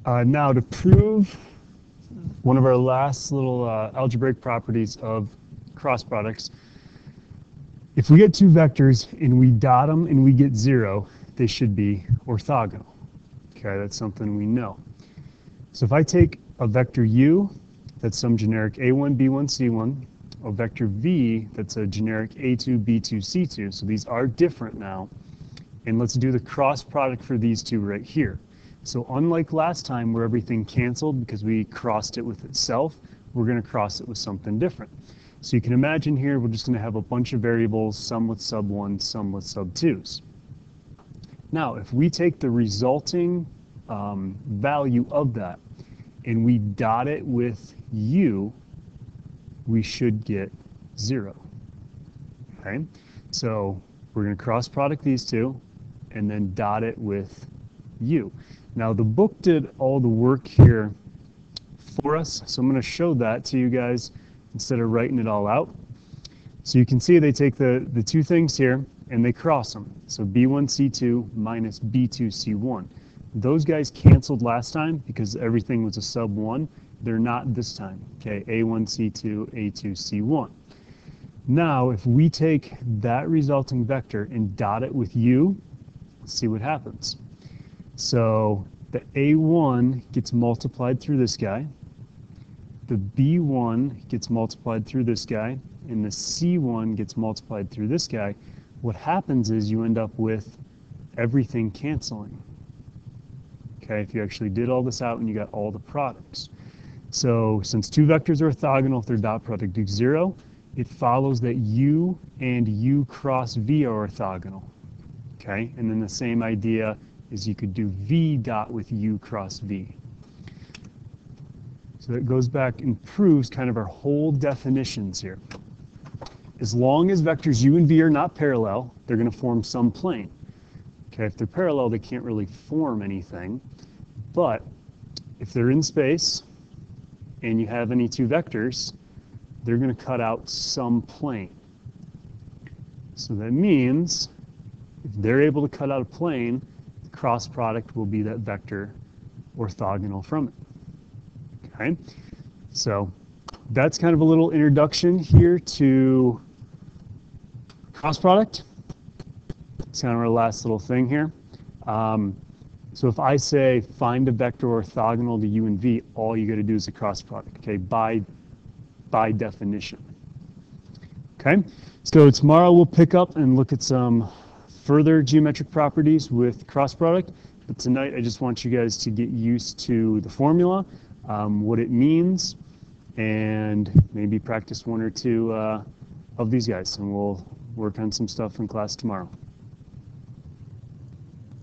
Now to prove one of our last little algebraic properties of cross products, if we get two vectors and we dot them and we get 0, they should be orthogonal. Okay, that's something we know. So if I take a vector u, that's some generic a1, b1, c1, a vector v, that's a generic a2, b2, c2, so these are different now, and let's do the cross product for these two right here. So unlike last time where everything canceled because we crossed it with itself, we're going to cross it with something different. So you can imagine here we're just going to have a bunch of variables, some with sub 1, some with sub 2s. Now if we take the resulting value of that and we dot it with u, we should get 0. Okay, so we're going to cross product these two and then dot it with u. Now the book did all the work here for us, so I'm going to show that to you guys instead of writing it all out. So you can see they take the two things here and they cross them. So b1c2 minus b2c1. Those guys canceled last time because everything was a sub 1. They're not this time. Okay, a1c2, a2c1. Now if we take that resulting vector and dot it with u, let's see what happens. So the a1 gets multiplied through this guy, the b1 gets multiplied through this guy, and the c1 gets multiplied through this guy. What happens is you end up with everything canceling. Okay, if you actually did all this out and you got all the products. So since two vectors are orthogonal if their dot product is 0, it follows that u and u cross v are orthogonal. Okay, and then the same idea is you could do v dot with u cross v. So that goes back and proves kind of our whole definitions here. As long as vectors u and v are not parallel, they're going to form some plane. Okay, if they're parallel, they can't really form anything. But if they're in space and you have any two vectors, they're going to cut out some plane. So that means if they're able to cut out a plane, the cross product will be that vector orthogonal from it. Okay, so that's kind of a little introduction here to cross product. It's kind of our last little thing here. So if I say find a vector orthogonal to u and v, all you got to do is a cross product. Okay, by definition. Okay, so tomorrow we'll pick up and look at some further geometric properties with cross product. But tonight I just want you guys to get used to the formula, what it means, and maybe practice one or two of these guys, and we'll work on some stuff in class tomorrow.